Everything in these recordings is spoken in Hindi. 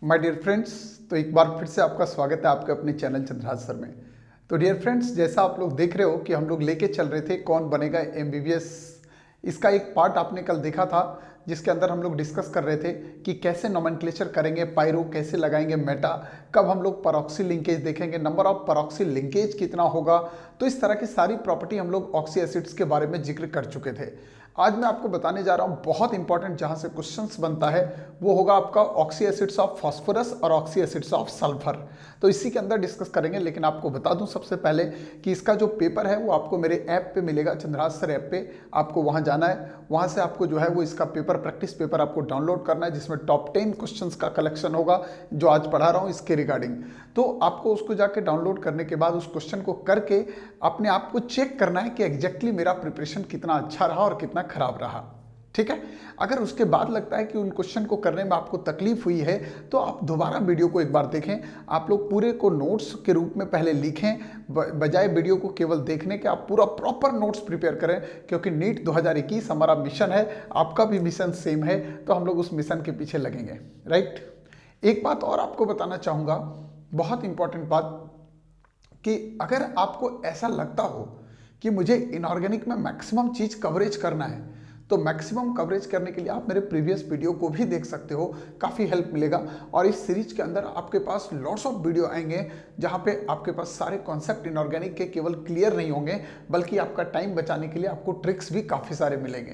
माय डियर फ्रेंड्स, तो एक बार फिर से आपका स्वागत है आपके अपने चैनल चंद्रहास सर में। तो डियर फ्रेंड्स, जैसा आप लोग देख रहे हो कि हम लोग लेके चल रहे थे कौन बनेगा एमबीबीएस। इसका एक पार्ट आपने कल देखा था जिसके अंदर हम लोग डिस्कस कर रहे थे कि कैसे नोमेनक्लेचर करेंगे, पायरो कैसे लगाएंगे, मेटा कब हम लोग परऑक्सी लिंकेज देखेंगे, नंबर ऑफ परऑक्सी लिंकेज कितना होगा। तो इस तरह की सारी प्रॉपर्टी हम लोग ऑक्सी एसिड्स के बारे में जिक्र कर चुके थे। आज मैं आपको बताने जा रहा हूं बहुत इंपॉर्टेंट, जहां से क्वेश्चंस बनता है वो होगा आपका ऑक्सी एसिड्स ऑफ फास्फोरस और ऑक्सी एसिड्स ऑफ सल्फर। तो इसी के अंदर डिस्कस करेंगे। लेकिन आपको बता दूं सबसे पहले कि इसका जो पेपर है वो आपको मेरे ऐप पे मिलेगा, चंद्रहास सर ऐप पे। आपको वहां जाना है, वहां से आपको जो है वो इसका पेपर, प्रैक्टिस पेपर आपको डाउनलोड करना है, जिसमें टॉप 10 क्वेश्चंस का कलेक्शन होगा जो आज पढ़ा रहा हूँ इसके रिगार्डिंग। तो आपको उसको जाके डाउनलोड करने के बाद उस क्वेश्चन को करके अपने आप को चेक करना है कि एग्जैक्टली मेरा प्रिपरेशन कितना अच्छा रहा और कितना खराब रहा। ठीक है। अगर उसके बाद लगता है कि उन क्वेश्चन को करने में आपको तकलीफ हुई है तो आप दोबारा वीडियो को एक बार देखें। आप लोग पूरे को नोट्स के रूप में पहले लिखें, बजाय वीडियो को केवल देखने के आप पूरा प्रॉपर नोट्स प्रिपेयर करें, क्योंकि नीट 2021 हमारा मिशन है, आपका भी मिशन सेम है, तो हम लोग उस मिशन के पीछे लगेंगे। राइट। एक बात और आपको बताना चाहूँगा, बहुत इंपॉर्टेंट बात, कि अगर आपको ऐसा लगता हो कि मुझे इनऑर्गेनिक में मैक्सिमम चीज़ कवरेज करना है, तो मैक्सिमम कवरेज करने के लिए आप मेरे प्रीवियस वीडियो को भी देख सकते हो, काफ़ी हेल्प मिलेगा। और इस सीरीज के अंदर आपके पास लॉट्स ऑफ वीडियो आएंगे जहां पे आपके पास सारे कॉन्सेप्ट इनऑर्गेनिक के केवल क्लियर नहीं होंगे, बल्कि आपका टाइम बचाने के लिए आपको ट्रिक्स भी काफ़ी सारे मिलेंगे।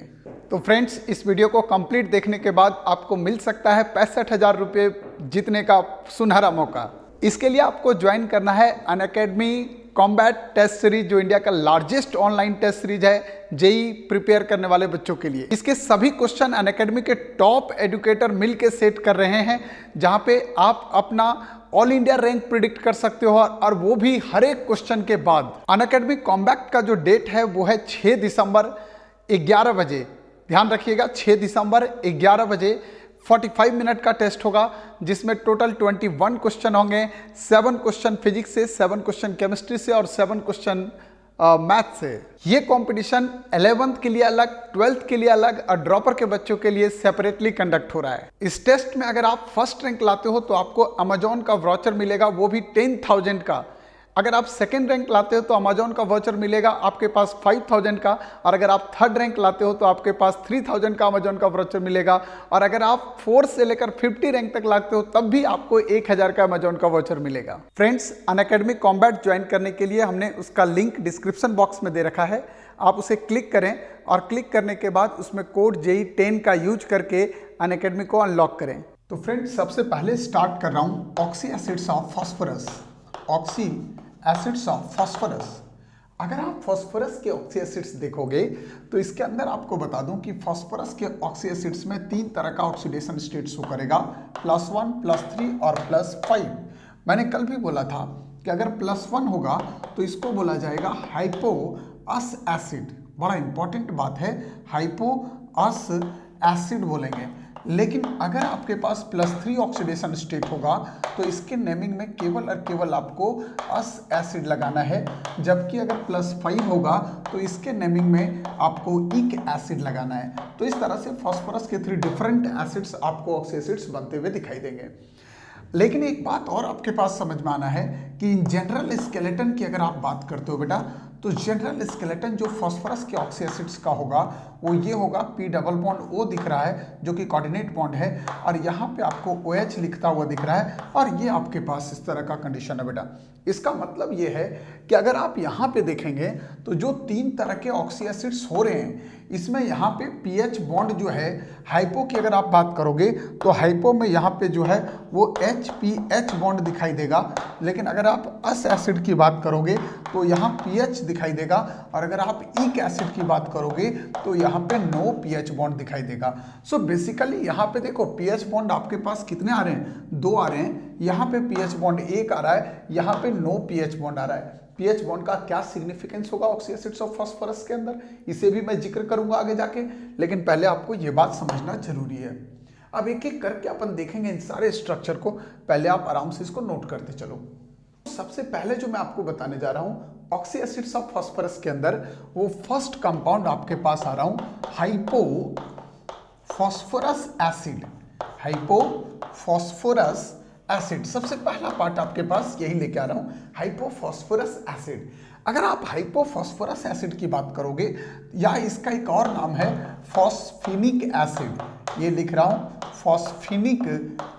तो फ्रेंड्स, इस वीडियो को कंप्लीट देखने के बाद आपको मिल सकता है 65,000 रुपये जीतने का सुनहरा मौका। इसके लिए आपको ज्वाइन करना है अनअकैडमी कॉम्बैट टेस्ट सीरीज, जो इंडिया का लार्जेस्ट ऑनलाइन टेस्ट सीरीज है जेई प्रिपेयर करने वाले बच्चों के लिए। इसके सभी क्वेश्चन अनअकैडमी के टॉप एजुकेटर मिलके सेट कर रहे हैं, जहां पे आप अपना ऑल इंडिया रैंक प्रिडिक्ट कर सकते हो, और वो भी हर एक क्वेश्चन के बाद। अनअकैडमी कॉम्बैट का जो डेट है वो है 6 दिसंबर 11 बजे। ध्यान रखिएगा, 6 दिसंबर 11 बजे 45 मिनट का टेस्ट होगा, जिसमें टोटल 21 क्वेश्चन होंगे। 7 क्वेश्चन फिजिक्स से, 7 क्वेश्चन केमिस्ट्री से और 7 क्वेश्चन मैथ से। ये कंपटीशन 11th के लिए अलग, 12th के लिए अलग और ड्रॉपर के बच्चों के लिए सेपरेटली कंडक्ट हो रहा है। इस टेस्ट में अगर आप फर्स्ट रैंक लाते हो तो आपको अमेजॉन का वाउचर मिलेगा, वो भी 10,000 का। अगर आप सेकेंड रैंक लाते हो तो अमेजॉन का वाउचर मिलेगा आपके पास 5,000 का, और अगर आप थर्ड रैंक लाते हो तो आपके पास 3,000 का अमेजॉन का वाउचर मिलेगा, और अगर आप 4 से लेकर 50 रैंक तक लाते हो तब भी आपको 1,000 का अमेजॉन का वाउचर मिलेगा। फ्रेंड्स, अनअकैडमी कॉम्बैट ज्वाइन करने के लिए हमने उसका लिंक डिस्क्रिप्शन बॉक्स में दे रखा है, आप उसे क्लिक करें और क्लिक करने के बाद उसमें कोड JEE10 का यूज करके अनअकैडमी को अनलॉक करें। तो फ्रेंड्स, सबसे पहले स्टार्ट कर रहा हूँ oxy acids of phosphorus. Oxy acids of phosphorus. अगर आप फास्फोरस के ऑक्सी एसिड्स देखोगे तो इसके अंदर आपको बता दूं कि फास्फोरस के ऑक्सी एसिड्स में 3 तरह का ऑक्सीडेशन स्टेट शो करेगा, +1, +3 और +5। मैंने कल भी बोला था कि अगर +1 होगा तो इसको बोला जाएगा हाइपोअस एसिड। बड़ा इंपॉर्टेंट बात है, हाइपोअस एसिड बोलेंगे। लेकिन अगर आपके पास +3 ऑक्सीडेशन स्टेट होगा तो इसके नेमिंग में केवल और केवल आपको अस एसिड लगाना है, जबकि अगर +5 होगा तो इसके नेमिंग में आपको इक एसिड लगाना है। तो इस तरह से फास्फोरस के 3 डिफरेंट एसिड्स आपको ऑक्सी एसिड्स बनते हुए दिखाई देंगे। लेकिन एक बात और आपके पास समझ में आना है कि इन जनरल स्केलेटन की अगर आप बात करते हो बेटा, तो जनरल स्केलेटन जो फास्फोरस के ऑक्सी एसिड्स का होगा वो ये होगा, P डबल बॉन्ड O दिख रहा है जो कि कोऑर्डिनेट बॉन्ड है, और यहाँ पे आपको OH लिखता हुआ दिख रहा है, और ये आपके पास इस तरह का कंडीशन है बेटा। इसका मतलब ये है कि अगर आप यहाँ पे देखेंगे तो जो 3 तरह के ऑक्सी एसिड्स हो रहे हैं, इसमें यहाँ पे पीएच बॉन्ड जो है, हाइपो की अगर आप बात करोगे तो हाइपो में यहाँ पे जो है वो HPH बॉन्ड दिखाई देगा, लेकिन अगर आप अस एसिड की बात करोगे तो यहाँ पीएच दिखाई देगा, और अगर आप इक एसिड की बात करोगे तो यहाँ पे नो पीएच बॉन्ड दिखाई देगा। सो बेसिकली यहाँ पे देखो, पीएच बॉन्ड आपके पास कितने आ रहे हैं? 2 आ रहे हैं। यहाँ पे पीएच बॉन्ड 1 आ रहा है, यहाँ पे नो पीएच बॉन्ड आ रहा है। पीएच बॉन्ड का क्या सिग्निफिकेंस होगा ऑक्सी एसिड्स ऑफ फास्फोरस के अंदर, इसे भी मैं जिक्र करूंगा आगे जाके, लेकिन पहले आपको ये बात समझना जरूरी है। अब एक एक करके अपन देखेंगे इन सारे स्ट्रक्चर को, पहले आप आराम से इसको नोट करते चलो। सबसे पहले जो मैं आपको बताने जा रहा हूं ऑक्सी एसिड्स ऑफ फास्फोरस के अंदर, वो फर्स्ट कंपाउंड आपके पास आ रहा हूं, hypo phosphorus acid. Hypophosphorous acid. सबसे पहला पार्ट आपके पास यही लेके आ रहा हूं, हाइपोफॉस्फोरस एसिड। अगर आप हाइपोफॉस्फोरस एसिड की बात करोगे, या इसका एक और नाम है फॉस्फेनिक एसिड, ये लिख रहा हूं फॉस्फेनिक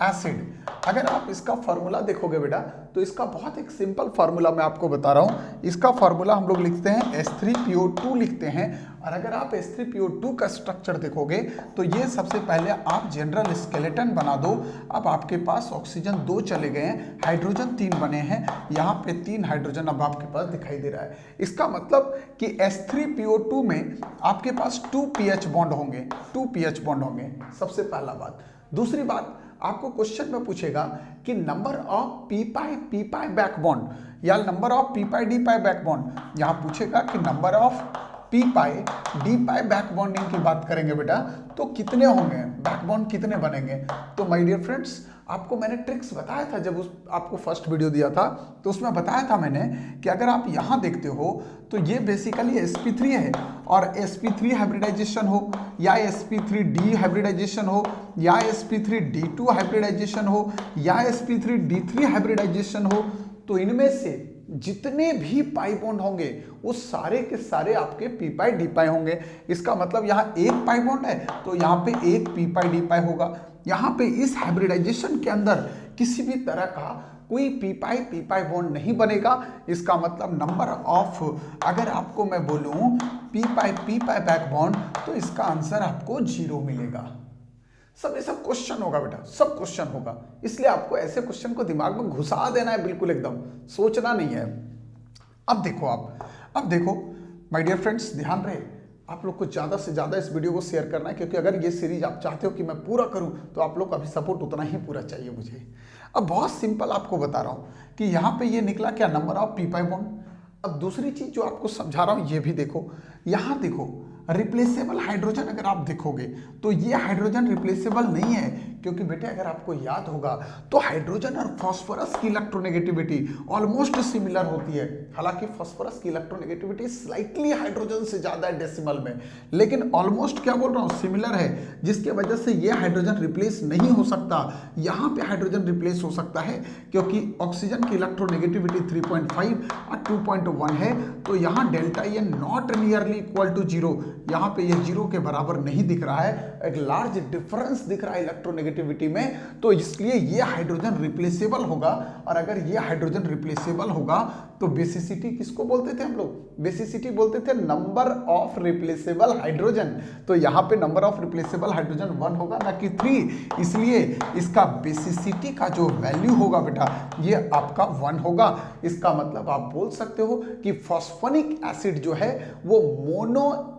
एसिड। अगर आप इसका फॉर्मूला देखोगे बेटा, तो इसका बहुत एक सिंपल फार्मूला मैं आपको बता रहा हूं। इसका फार्मूला हम लोग लिखते हैं H3PO2 लिखते हैं। और अगर आप H3PO2 का स्ट्रक्चर देखोगे, तो ये सबसे पहले आप जनरल स्केलेटन बना दो। अब आपके पास ऑक्सीजन 2 चले गए हैं, हाइड्रोजन 3 बने हैं, यहाँ पे 3 हाइड्रोजन अब आपके पास दिखाई दे रहा है। इसका मतलब कि H3PO2 में आपके पास 2 pH बॉन्ड होंगे, 2 pH बॉन्ड होंगे, सबसे पहला बात। दूसरी बात, आपको क्वेश्चन में पूछेगा कि number of p pi back bond या number of p pi d pi back bond. यहां पूछेगा कि number of p pi d pi back bonding की बात करेंगे बेटा, तो कितने होंगे, बैक बॉन्ड कितने बनेंगे। तो माय डियर फ्रेंड्स, आपको मैंने ट्रिक्स बताया था जब आपको फर्स्ट वीडियो दिया था, तो उसमें बताया था मैंने कि अगर आप यहाँ देखते हो तो ये बेसिकली sp3 है, और sp3 हाइब्रिडाइजेशन हो या sp3d हाइब्रिडाइजेशन हो या sp3d2 हाइब्रिडाइजेशन हो या sp3d3 हाइब्रिडाइजेशन हो, तो इनमें से जितने भी पाई बॉन्ड होंगे वो सारे के सारे आपके पी पाई डी पाई होंगे। इसका मतलब यहाँ एक पाई बॉन्ड है तो यहाँ पे एक पी पाई डी पाई होगा। यहाँ पे इस हाइब्रिडाइजेशन के अंदर किसी भी तरह का कोई पी पाई बॉन्ड नहीं बनेगा। इसका मतलब नंबर ऑफ, अगर आपको मैं बोलूं पी पाई बैक बॉन्ड, तो इसका आंसर आपको 0 मिलेगा। सब ये सब क्वेश्चन होगा बेटा, सब क्वेश्चन होगा, इसलिए आपको ऐसे क्वेश्चन को दिमाग में घुसा देना है, बिल्कुल एकदम सोचना नहीं है। अब देखो माय डियर फ्रेंड्स, ध्यान रहे, आप लोग को ज़्यादा से ज़्यादा इस वीडियो को शेयर करना है, क्योंकि अगर ये सीरीज आप चाहते हो कि मैं पूरा करूं, तो आप लोग का भी सपोर्ट उतना ही पूरा चाहिए मुझे। अब बहुत सिंपल आपको बता रहा हूं कि यहाँ पे ये निकला क्या, number of p pi bond. अब दूसरी चीज जो आपको समझा रहा हूं, ये भी देखो, यहाँ देखो रिप्लेसेबल हाइड्रोजन। अगर आप देखोगे तो ये हाइड्रोजन रिप्लेसेबल नहीं है, क्योंकि बेटे अगर आपको याद होगा तो हाइड्रोजन और फास्फोरस की इलेक्ट्रोनेगेटिविटी ऑलमोस्ट सिमिलर होती है। हालांकि फास्फोरस की इलेक्ट्रोनेगेटिविटी स्लाइटली हाइड्रोजन से ज्यादा है डेसिमल में, लेकिन ऑलमोस्ट क्या बोल रहा हूँ, सिमिलर है, जिसके वजह से ये हाइड्रोजन रिप्लेस नहीं हो सकता। यहाँ पे हाइड्रोजन रिप्लेस हो सकता है, क्योंकि ऑक्सीजन की इलेक्ट्रोनेगेटिविटी 3.5 और 2.1 है, तो यहाँ डेल्टा ये नॉट नियरली इक्वल टू 0, यहाँ पे ये 0 के बराबर नहीं दिख रहा है, एक लार्ज डिफरेंस दिख रहा है इलेक्ट्रोनेगेटिविटी में, तो इसलिए ये हाइड्रोजन रिप्लेसेबल होगा। और अगर ये हाइड्रोजन रिप्लेसेबल होगा तो बेसिसिटी किसको बोलते थे हम लोग, बेसिसिटी बोलते थे नंबर ऑफ रिप्लेसेबल हाइड्रोजन। तो यहाँ पे नंबर ऑफ रिप्लेसेबल हाइड्रोजन 1 होगा, ना कि 3, इसलिए इसका बेसिसिटी का जो वैल्यू होगा बेटा, ये आपका 1 होगा। इसका मतलब आप बोल सकते हो कि फॉस्फोनिक एसिड जो है वो मोनो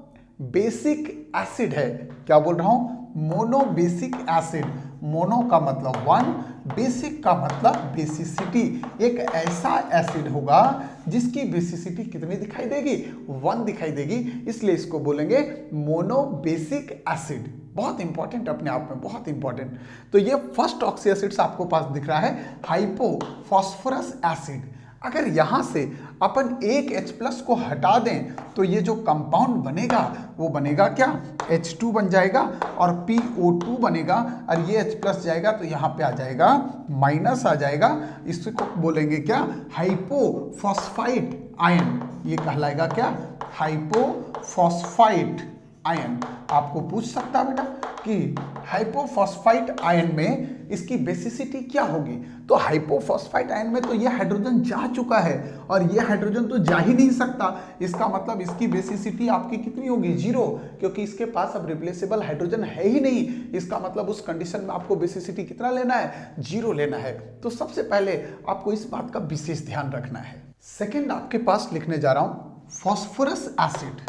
बेसिक एसिड है। क्या बोल रहा हूं, मोनो बेसिक एसिड। मोनो का मतलब 1, बेसिक का मतलब बेसिसिटी। एक ऐसा एसिड होगा जिसकी बेसिसिटी कितनी दिखाई देगी, 1 दिखाई देगी, इसलिए इसको बोलेंगे मोनो बेसिक एसिड। बहुत इंपॉर्टेंट, अपने आप में बहुत इंपॉर्टेंट। तो ये फर्स्ट ऑक्सी एसिड्स आपको पास दिख रहा है, हाइपोफॉस्फोरस एसिड। अगर यहां से अपन एक H+ को हटा दें तो ये जो कंपाउंड बनेगा वो बनेगा क्या, H2 बन जाएगा और PO2 बनेगा, और ये H+ जाएगा तो यहाँ पे आ जाएगा माइनस आ जाएगा। इसको बोलेंगे क्या, हाइपोफॉस्फाइट आयन। ये कहलाएगा क्या, हाइपोफॉस्फाइट आयन। आपको पूछ सकता है बेटा कि हाइपोफॉस्फाइट आयन में इसकी बेसिसिटी क्या होगी, तो हाइपोफॉस्फाइट आयन में तो ये हाइड्रोजन जा चुका है, और ये हाइड्रोजन तो जा ही नहीं सकता। इसका मतलब इसकी बेसिसिटी आपकी कितनी होगी, 0, क्योंकि इसके पास अब रिप्लेसेबल हाइड्रोजन है ही नहीं। इसका मतलब उस कंडीशन में आपको बेसिसिटी कितना लेना है, 0 लेना है। तो सबसे पहले आपको इस बात का विशेष ध्यान रखना है। सेकेंड आपके पास लिखने जा रहा हूं फॉस्फोरस एसिड।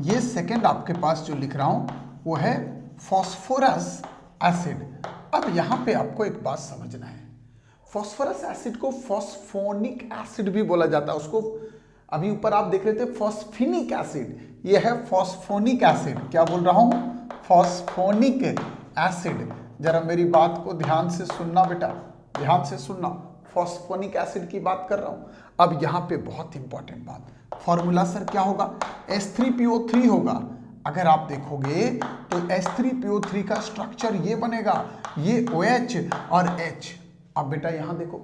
ये सेकेंड आपके पास जो लिख रहा हूं वो है फॉस्फोरस एसिड। अब यहां पे आपको एक बात समझना है, फॉस्फोरस एसिड को फॉस्फोनिक एसिड भी बोला जाता है। उसको अभी ऊपर आप देख रहे थे फॉस्फेनिक एसिड, ये है फॉस्फोनिक एसिड। क्या बोल रहा हूं, फॉस्फोनिक एसिड। जरा मेरी बात को ध्यान से सुनना बेटा, ध्यान से सुनना, फॉस्फोनिक एसिड की बात कर रहा हूं। अब यहां पे बहुत इंपॉर्टेंट बात, फॉर्मूला सर क्या होगा, H3PO3 होगा। अगर आप देखोगे तो H3PO3 का स्ट्रक्चर ये बनेगा, ये OH और H। अब बेटा यहाँ देखो,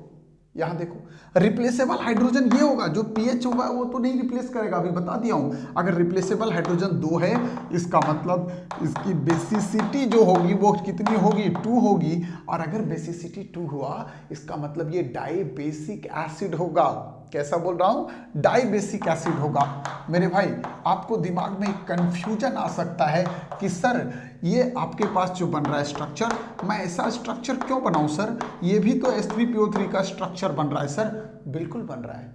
यहाँ देखो रिप्लेसेबल हाइड्रोजन ये होगा, जो पीएच होगा वो तो नहीं रिप्लेस करेगा, अभी बता दिया हूं। अगर रिप्लेसेबल हाइड्रोजन 2 है, इसका मतलब इसकी बेसिसिटी जो होगी वो कितनी होगी, 2 होगी। और अगर बेसिसिटी 2 हुआ, इसका मतलब ये डाई बेसिक एसिड होगा। कैसा बोल रहा हूं, डाई बेसिक एसिड होगा। मेरे भाई आपको दिमाग में एक कंफ्यूजन आ सकता है कि सर ये आपके पास जो बन रहा है स्ट्रक्चर, मैं ऐसा स्ट्रक्चर क्यों बनाऊं सर, ये भी तो H3PO3 का स्ट्रक्चर बन रहा है। सर बिल्कुल बन रहा है,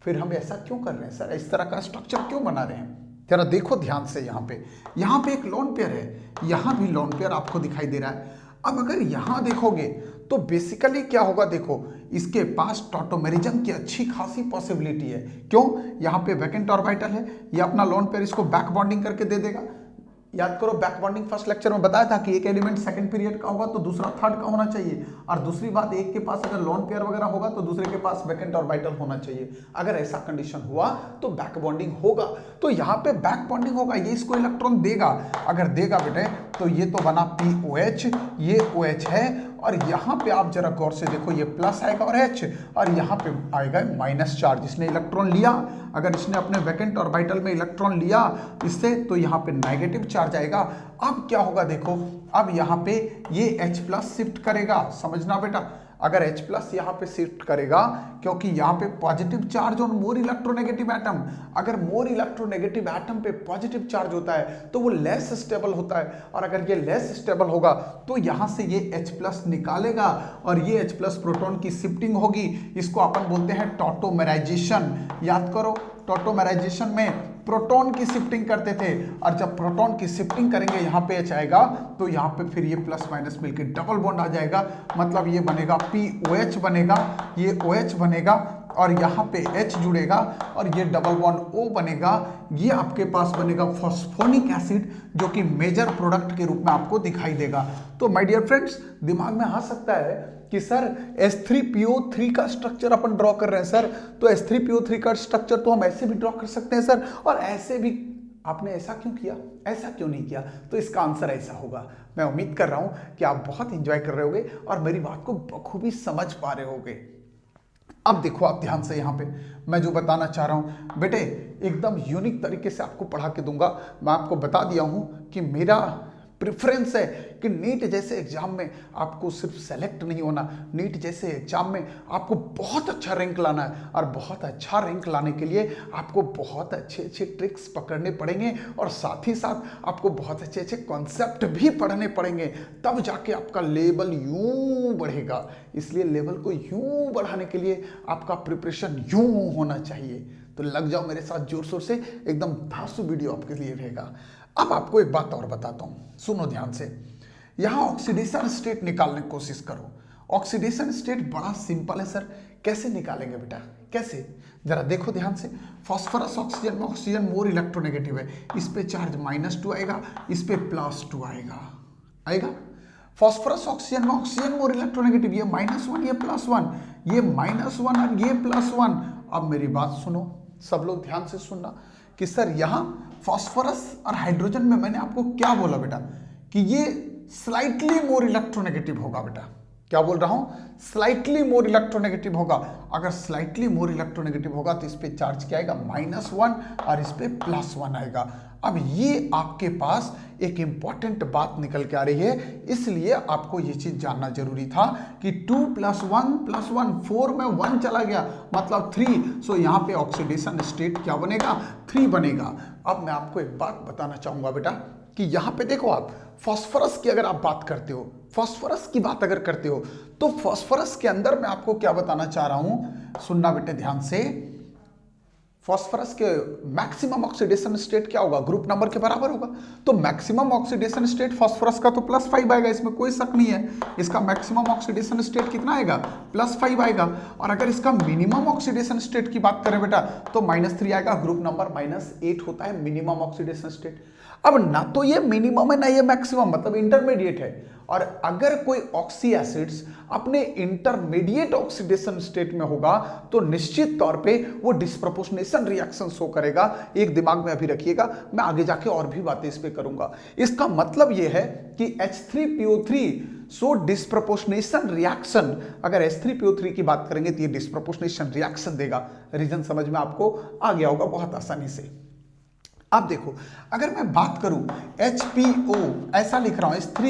फिर हम ऐसा क्यों कर रहे हैं सर, इस तरह का स्ट्रक्चर क्यों बना रहे हैं। जरा देखो ध्यान से, यहाँ पे एक लोन पेयर है, यहाँ भी लोन पेयर आपको दिखाई दे रहा है। अब अगर यहाँ देखोगे तो बेसिकली क्या होगा, देखो इसके पास टॉटोमेरिज्म की अच्छी खासी पॉसिबिलिटी है। क्यों, यहाँ पे वैकेंट ऑर्बिटल है, ये अपना लोन पेयर इसको बैक बॉन्डिंग करके दे देगा। याद करो बैक बॉन्डिंग फर्स्ट लेक्चर में बताया था कि एक एलिमेंट सेकंड पीरियड का होगा तो दूसरा थर्ड का होना चाहिए। और दूसरी बात, एक के पास अगर लोन पेयर वगैरह होगा तो दूसरे के पास वैकेंट ऑर्बिटल होना चाहिए। अगर ऐसा कंडीशन हुआ तो बैक बॉन्डिंग होगा। तो यहाँ पे बैक बॉन्डिंग होगा, ये इसको इलेक्ट्रॉन देगा। अगर देगा बेटे तो ये तो बना POH, ये OH है। और यहाँ पे आप जरा गौर से देखो, ये प्लस आएगा और H, और यहाँ पे आएगा माइनस चार्ज। इसने इलेक्ट्रॉन लिया, अगर इसने अपने वैकेंट ऑर्बिटल में इलेक्ट्रॉन लिया इससे, तो यहाँ पे नेगेटिव चार्ज आएगा। अब क्या होगा देखो, अब यहाँ पे ये H+ शिफ्ट करेगा, समझना बेटा। अगर H+ यहाँ पे शिफ्ट करेगा, क्योंकि यहाँ पे positive charge on more electronegative atom. अगर मोर इलेक्ट्रोनेगेटिव एटम पे पॉजिटिव चार्ज होता है तो वो लेस स्टेबल होता है, और अगर ये लेस स्टेबल होगा तो यहाँ से ये H+ निकालेगा और ये H+ प्रोटॉन की शिफ्टिंग होगी। इसको अपन बोलते हैं टॉटोमेराइजेशन। याद करो, टॉटोमेराइजेशन में प्रोटॉन की शिफ्टिंग करते थे, और जब प्रोटॉन की शिफ्टिंग करेंगे यहाँ पे H आएगा, तो यहाँ पे फिर ये प्लस माइनस मिलकर डबल बॉन्ड आ जाएगा। मतलब ये बनेगा POH बनेगा, ये OH बनेगा, और यहाँ पे H जुड़ेगा और ये डबल बॉन्ड O बनेगा। ये आपके पास बनेगा फॉस्फोनिक एसिड, जो कि मेजर प्रोडक्ट के रूप में आपको दिखाई देगा। तो माय डियर फ्रेंड्स, दिमाग में आ सकता है कि सर H3PO3 का स्ट्रक्चर अपन ड्रॉ कर रहे हैं सर, तो H3PO3 का स्ट्रक्चर तो हम ऐसे भी ड्रॉ कर सकते हैं सर, और ऐसे भी आपने ऐसा क्यों किया, ऐसा क्यों नहीं किया। तो इसका आंसर ऐसा होगा। मैं उम्मीद कर रहा हूं कि आप बहुत एंजॉय कर रहे होगे और मेरी बात को बखूबी समझ पा रहे होगे। अब देखो आप ध्यान से, यहाँ पे मैं जो बताना चाह रहा हूं बेटे, एकदम यूनिक तरीके से आपको पढ़ा के दूंगा। मैं आपको बता दिया हूं कि मेरा प्रेफरेंस है कि नीट जैसे एग्जाम में आपको सिर्फ सेलेक्ट नहीं होना, नीट जैसे एग्जाम में आपको बहुत अच्छा रैंक लाना है, और बहुत अच्छा रैंक लाने के लिए आपको बहुत अच्छे अच्छे ट्रिक्स पकड़ने पड़ेंगे, और साथ ही साथ आपको बहुत अच्छे अच्छे कॉन्सेप्ट भी पढ़ने पड़ेंगे, तब जाके आपका लेवल यूं बढ़ेगा। इसलिए लेवल को यूं बढ़ाने के लिए आपका प्रिपरेशन यूं होना चाहिए। तो लग जाओ मेरे साथ जोर शोर से, एकदम धांसू वीडियो आपके लिए रहेगा। अब आपको एक बात और बताता हूं, सुनो ध्यान से। यहां ऑक्सीडेशन स्टेट निकालने की कोशिश करो। ऑक्सीडेशन स्टेट बड़ा सिंपल है सर, कैसे निकालेंगे बेटा, कैसे, जरा देखो ध्यान से। फॉस्फोरस ऑक्सीजन में ऑक्सीजन मोर इलेक्ट्रोनेगेटिव है, इस पे चार्ज -2 आएगा, इस पे +2 आएगा। फॉस्फोरस ऑक्सीजन में ऑक्सीजन मोर इलेक्ट्रोनेगेटिव, ये -1 ये +1, ये -1 और ये +1। अब मेरी बात सुनो, सब लोग ध्यान से सुनना कि सर यहाँ फॉस्फोरस और हाइड्रोजन में मैंने आपको क्या बोला बेटा, कि ये स्लाइटली मोर इलेक्ट्रोनेगेटिव होगा। बेटा क्या बोल रहा हूं, स्लाइटली मोर इलेक्ट्रोनेगेटिव होगा। अगर स्लाइटली मोर इलेक्ट्रोनेगेटिव होगा तो इस पे चार्ज क्या आएगा, -1, और इस पे +1 आएगा। अब ये आपके पास एक इंपॉर्टेंट बात निकल के आ रही है, इसलिए आपको ये चीज जानना जरूरी था कि 2 + 1 + 1 4 में 1 चला गया, मतलब 3। सो यहाँ पे ऑक्सीडेशन स्टेट क्या बनेगा, 3 बनेगा। अब मैं आपको एक बात बताना चाहूंगा बेटा, कि यहाँ पे देखो आप फॉस्फोरस की अगर आप बात करते हो, फॉस्फोरस की बात अगर करते हो, तो फॉस्फोरस के अंदर मैं आपको क्या बताना चाह रहा हूं, सुनना बेटे ध्यान से। फॉस्फोरस के मैक्सिमम ऑक्सीडेशन स्टेट क्या होगा, ग्रुप नंबर के बराबर होगा। तो मैक्सिमम ऑक्सीडेशन स्टेट फॉस्फोरस का तो +5 आएगा, इसमें कोई शक नहीं है। इसका मैक्सिमम ऑक्सीडेशन स्टेट कितना आएगा, +5 आएगा। और अगर इसका मिनिमम ऑक्सीडेशन स्टेट की बात करें बेटा, तो -3 आएगा। ग्रुप नंबर -8 होता है मिनिमम ऑक्सीडेशन स्टेट। अब ना तो ये मिनिमम है ना ये मैक्सिमम, मतलब इंटरमीडिएट है। और अगर कोई ऑक्सी एसिड्स अपने इंटरमीडिएट ऑक्सीडेशन स्टेट में होगा तो निश्चित तौर पे वो डिस्प्रोपोर्शनेशन रिएक्शन शो करेगा। एक दिमाग में अभी रखिएगा, मैं आगे जाके और भी बातें इस पे करूंगा। इसका मतलब ये है कि H3PO3 सो डिस्प्रोपोर्शनेशन रिएक्शन, अगर H3PO3 की बात करेंगे तो ये डिस्प्रोपोर्शनेशन रिएक्शन देगा। रीजन समझ में आपको आ गया होगा बहुत आसानी से। अब देखो, अगर मैं बात करूं HPO ऐसा लिख रहा हूं, H3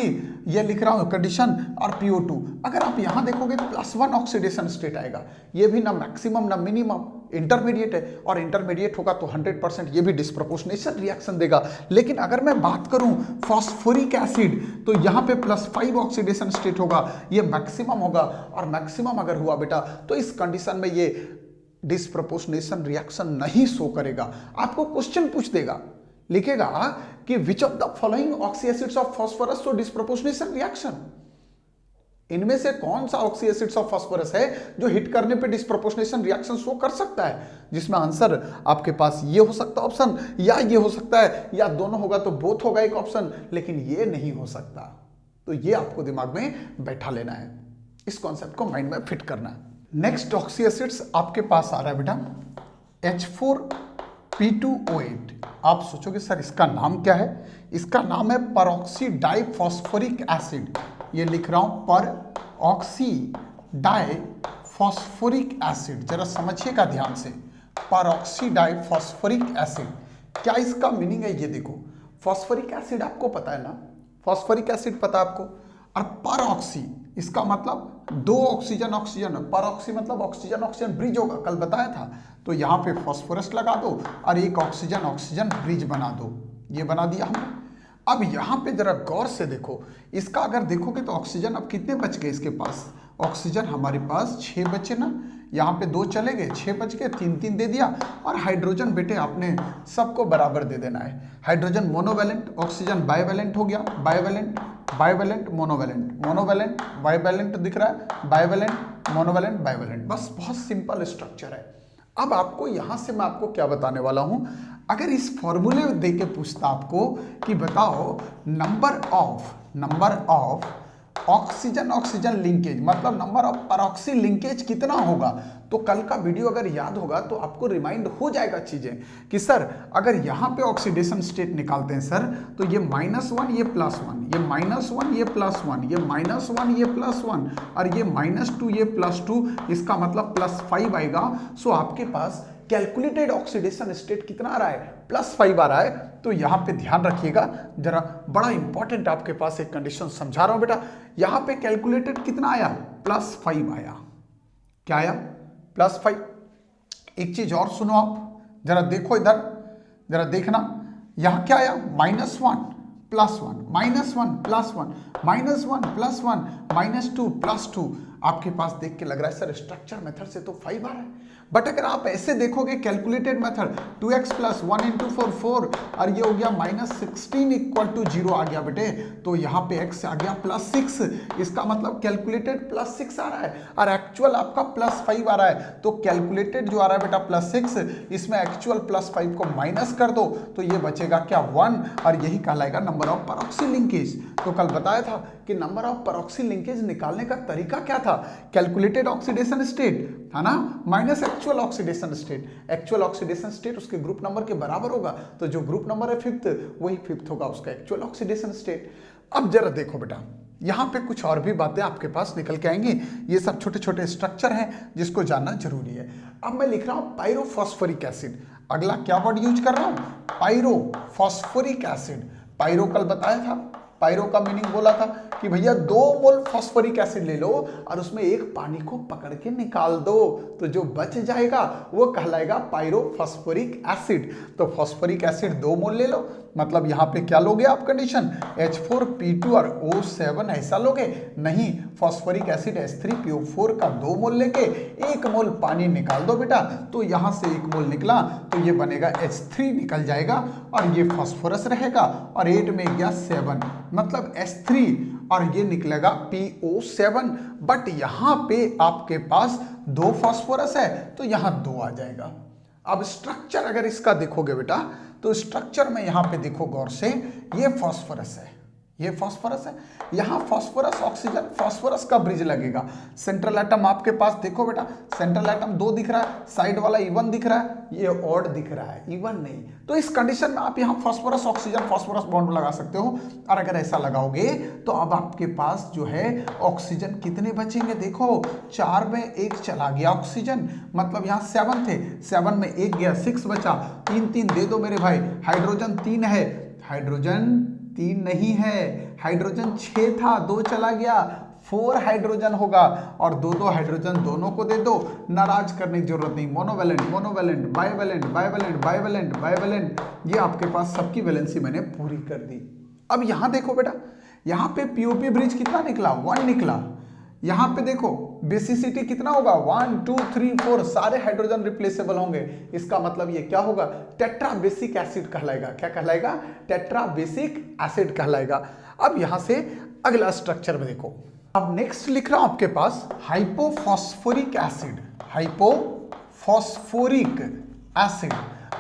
ये लिख रहा हूं कंडीशन, और PO2, अगर आप यहां देखोगे तो +1 ऑक्सीडेशन स्टेट आएगा। ये भी ना मैक्सिमम ना मिनिमम, इंटरमीडिएट है, और इंटरमीडिएट होगा तो 100% ये भी डिस्प्रोपोर्शनेशन रिएक्शन देगा। लेकिन अगर मैं बात करूं फॉस्फोरिक एसिड तो यहां पे +5 ऑक्सीडेशन स्टेट होगा, ये मैक्सिमम होगा। और मैक्सिमम अगर हुआ बेटा तो इस कंडीशन में ये डिस्प्रोपोर्शनेशन रिएक्शन नहीं शो करेगा। आपको क्वेश्चन पूछ देगा, लिखेगा कि which of the following oxy acids of phosphorus show disproportionation reaction, इनमें से कौन सा ऑक्सी एसिड्स ऑफ फास्फोरस है जो हिट करने पे डिस्प्रोपोर्शनेशन रिएक्शन शो कर सकता है। जिसमें आंसर आपके पास ये हो सकता है ऑप्शन, या ये हो सकता है, या दोनों होगा तो बोथ होगा एक ऑप्शन, लेकिन ये नहीं हो सकता। तो ये आपको दिमाग में बैठा लेना है, इस कॉन्सेप्ट को माइंड में फिट करना है। नेक्स्ट ऑक्सी एसिड्स आपके पास आ रहा है बेटा H4P2O8। आप सोचोगे सर इसका नाम क्या है? इसका नाम है परऑक्सी डाइफॉस्फोरिक एसिड। ये लिख रहा हूं परऑक्सी डाइफॉस्फोरिक एसिड, जरा समझिएगा ध्यान से। परऑक्सी डाइफॉस्फोरिक एसिड, क्या इसका मीनिंग है ये देखो। फॉस्फोरिक एसिड आपको पता है ना, फॉस्फोरिक एसिड पता है आपको, और परऑक्सी इसका मतलब 2 ऑक्सीजन ऑक्सीजन, परऑक्सी मतलब ऑक्सीजन ऑक्सीजन ब्रिज होगा, कल बताया था। तो यहाँ पे फॉस्फोरस लगा दो और एक ऑक्सीजन ऑक्सीजन ब्रिज बना दो, ये बना दिया हमने। अब यहाँ पे जरा गौर से देखो, इसका अगर देखोगे तो ऑक्सीजन अब कितने बच गए इसके पास, ऑक्सीजन हमारे पास 6 बचे ना, यहाँ पे 2 चले गए, 6 बच गए, 3 दे दिया। और हाइड्रोजन बेटे आपने सबको बराबर दे देना है। हाइड्रोजन मोनोवैलेंट, ऑक्सीजन बाइवैलेंट हो गया, bivalent bivalent monovalent, monovalent bivalent दिख रहा है, बाइवैलेंट मोनोवैलेंट बाइवैलेंट, बस बहुत सिंपल स्ट्रक्चर है। अब आपको यहां से मैं आपको क्या बताने वाला हूं, अगर इस फॉर्मूले दे के पूछता आपको कि बताओ number of oxygen oxygen linkage, मतलब नंबर ऑफ परऑक्सी लिंकेज कितना होगा, तो कल का वीडियो अगर याद होगा तो आपको रिमाइंड हो जाएगा चीजें कि सर अगर यहाँ पे ऑक्सीडेशन स्टेट निकालते हैं सर तो ये -1 ये +1, ये -1 ये +1, ये -1 ये +1, और ये -2 ये +2, इसका मतलब +5 आएगा। सो आपके पास कैलकुलेटेड ऑक्सीडेशन स्टेट कितना आ रहा है, +5 आ रहा है। तो यहाँ पे ध्यान रखिएगा जरा, बड़ा इंपॉर्टेंट आपके पास एक कंडीशन समझा रहा हूं बेटा। यहाँ पे कैलकुलेटेड कितना आया, +5 आया। क्या आया, +5। एक चीज और सुनो आप, जरा देखो इधर, जरा देखना, यहाँ क्या आया, -1 +1 -1 +1 -1 +1 -2 +2। आपके पास देख के लग रहा है सर स्ट्रक्चर मेथड से तो 5 आ रहा है, बट अगर आप ऐसे देखोगे कैलकुलेटेड मेथड 2x + 1 × 4 4, और ये हो गया -16 = 0 आ गया बेटे। तो यहाँ पे x आ गया +6, इसका मतलब कैलकुलेटेड +6 आ रहा है और एक्चुअल आपका +5 आ रहा है। तो कैलकुलेटेड जो आ रहा है बेटा +6, इसमें एक्चुअल +5 को माइनस कर दो तो ये बचेगा क्या, 1, और यही कहलाएगा नंबर ऑफ परऑक्सी लिंकेज। तो कल बताया था कि नंबर ऑफ परऑक्सी लिंकेज निकालने का तरीका क्या था, कैलकुलेटेड ऑक्सीडेशन स्टेट है ना minus actual oxidation state. Actual oxidation state उसके ग्रुप नंबर के बराबर होगा, तो जो ग्रुप नंबर है 5th वही 5th होगा उसका एक्चुअल ऑक्सीडेशन स्टेट। अब जरा देखो बेटा, यहाँ पे कुछ और भी बातें आपके पास निकल के आएंगी, ये सब छोटे छोटे स्ट्रक्चर हैं जिसको जानना जरूरी है। अब मैं लिख रहा हूँ पायरोफॉस्फोरिक एसिड, अगला क्या वर्ड यूज कर रहा हूँ, पायरोफॉस्फोरिक एसिड। पायरो कल बताया था, पायरो का मीनिंग बोला था कि भैया 2 मोल फॉस्फोरिक एसिड ले लो और उसमें एक पानी को पकड़ के निकाल दो, तो जो बच जाएगा वो कहलाएगा पायरोफॉस्फोरिक एसिड। तो फॉस्फोरिक एसिड 2 मोल ले लो, मतलब यहाँ पे क्या लोगे आप कंडीशन, H4P2 और O7 ऐसा लोगे नहीं, फॉस्फोरिक एसिड H3PO4 का 2 मोल लेके 1 मोल पानी निकाल दो बेटा। तो यहाँ से 1 मोल निकला तो ये बनेगा H3 निकल जाएगा और ये फॉस्फोरस रहेगा, और 8 में गया 7, मतलब H3 और ये निकलेगा PO7। बट यहाँ पे आपके पास 2 फॉस्फोरस है तो यहाँ 2 आ जाएगा। अब स्ट्रक्चर अगर इसका देखोगे बेटा तो तो स्ट्रक्चर में यहाँ पे देखो गौर से, ये फास्फोरस है, ये फास्फोरस है, यहाँ फास्फोरस ऑक्सीजन, फास्फोरस का ब्रिज लगेगा। सेंट्रल एटम आपके पास देखो बेटा, सेंट्रल एटम 2 दिख रहा है, साइड वाला इवन दिख रहा है, ये ऑड दिख रहा है, इवन नहीं। तो इस कंडीशन में आप यहाँ फास्फोरस ऑक्सीजन फास्फोरस बॉन्ड लगा सकते हो। और अगर ऐसा लगाओगे तो अब आपके पास जो है ऑक्सीजन कितने बचेंगे, देखो 4 में 1 चला गया ऑक्सीजन, मतलब यहाँ 7 थे, 7 में 1 गया, 6 बचा, 3 3 दे दो मेरे भाई। हाइड्रोजन 3 है, हाइड्रोजन 3 नहीं है, हाइड्रोजन 6 था, 2 चला गया, 4 हाइड्रोजन होगा, और 2 हाइड्रोजन दोनों को दे दो, नाराज करने की जरूरत नहीं। Monovalent monovalent bivalent bivalent bivalent bivalent, ये आपके पास सबकी वैलेंसी मैंने पूरी कर दी। अब यहां देखो बेटा, यहां पे पीओपी ब्रिज कितना निकला, 1 निकला। यहां पे देखो बेसिसिटी कितना होगा, 1 2 3 4, सारे हाइड्रोजन रिप्लेसेबल होंगे। इसका मतलब ये क्या होगा, टेट्रा बेसिक एसिड कहलाएगा। क्या कहलाएगा, टेट्रा बेसिक एसिड कहलाएगा। अब यहां से अगला स्ट्रक्चर में देखो, अब नेक्स्ट लिख रहा हूं आपके पास हाइपोफॉस्फोरिक एसिड, हाइपोफॉस्फोरिक एसिड।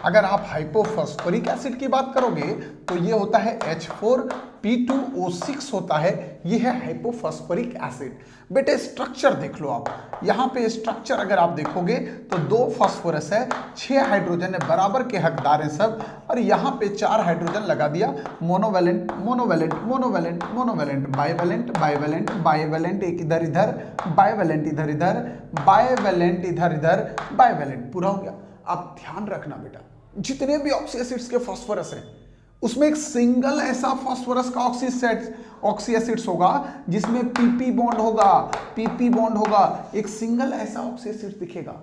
अगर आप हाइपोफॉस्फोरिक एसिड की बात करोगे तो ये होता है H4P2O6 होता है, ये है हाइपोफॉस्फोरिक एसिड। बेटे स्ट्रक्चर देख लो आप, यहाँ पे स्ट्रक्चर अगर आप देखोगे तो 2 फास्फोरस है, 6 हाइड्रोजन है, बराबर के हकदार हैं सब, और यहाँ पे 4 हाइड्रोजन लगा दिया। Monovalent monovalent monovalent monovalent bivalent bivalent bivalent, एक इधर इधर, बाइवैलेंट इधर इधर, बाइवैलेंट इधर इधर, बाइवैलेंट, पूरा हो गया। आप ध्यान रखना बेटा, जितने भी ऑक्सी एसिड्स के फास्फोरस हैं उसमें एक सिंगल ऐसा फास्फोरस का ऑक्सी एसिड्स होगा जिसमें पीपी बॉन्ड होगा, पीपी बॉन्ड होगा। एक सिंगल ऐसा ऑक्सी एसिड दिखेगा,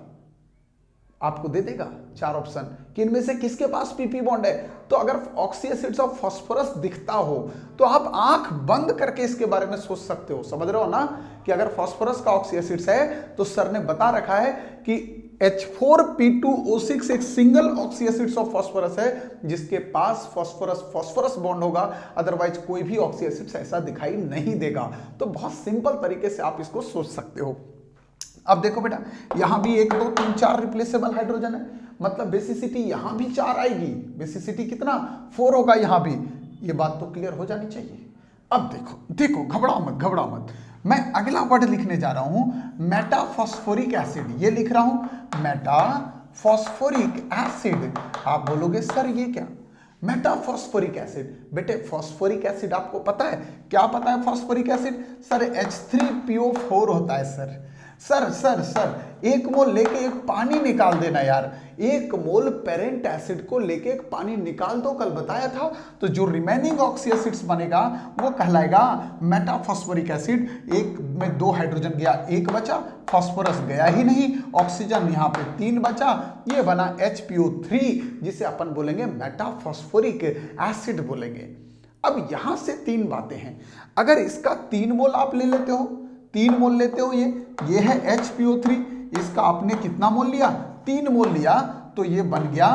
आपको दे देगा 4 ऑप्शन कि इनमें से किसके पास पीपी बॉन्ड है। तो अगर ऑक्सी एसिड्स ऑफ फास्फोरस दिखता हो तो आप आंख बंद करके इसके बारे में सोच सकते हो। समझ रहे हो ना कि अगर फास्फोरस का ऑक्सी एसिड्स है तो सर ने बता रखा है कि H4P2O6 एक single oxy acids of phosphorus है जिसके पास फास्फोरस बॉन्ड होगा, अदरवाइज कोई भी ऑक्सी एसिड्स ऐसा दिखाई नहीं देगा। तो बहुत सिंपल तरीके से आप इसको सोच सकते हो। अब देखो बेटा, यहां भी 1 2 3 4 रिप्लेसेबल हाइड्रोजन है, मतलब बेसिसिटी यहां भी 4 आएगी, बेसिसिटी कितना 4 होगा यहां भी। ये बात तो क्लियर हो जानी चाहिए। अब देखो देखो, घबराओ मत घबराओ मत, मैं अगला वर्ड लिखने जा रहा हूं मेटाफॉस्फोरिक एसिड। ये लिख रहा हूं मेटाफॉस्फोरिक एसिड। आप बोलोगे सर ये क्या, मेटाफॉस्फोरिक एसिड। बेटे फॉस्फोरिक एसिड आपको पता है, क्या पता है फॉस्फोरिक एसिड, सर H3PO4 होता है सर। सर सर सर 1 मोल लेके एक पानी निकाल देना यार, 1 मोल पेरेंट एसिड को लेके एक पानी निकाल दो, कल बताया था। तो जो रिमेनिंग ऑक्सी एसिड्स बनेगा वो कहलाएगा मेटाफॉस्फोरिक एसिड। 1 में 2 हाइड्रोजन गया, 1 बचा, फास्फोरस गया ही नहीं, ऑक्सीजन यहाँ पे 3 बचा, ये बना HPO3 जिसे अपन बोलेंगे मेटाफॉस्फोरिक एसिड बोलेंगे। अब यहां से 3 बातें हैं। अगर इसका 3 मोल आप ले लेते हो, 3 मोल लेते हो, ये है HPO3, इसका आपने कितना मोल लिया, 3 मोल लिया, तो ये बन गया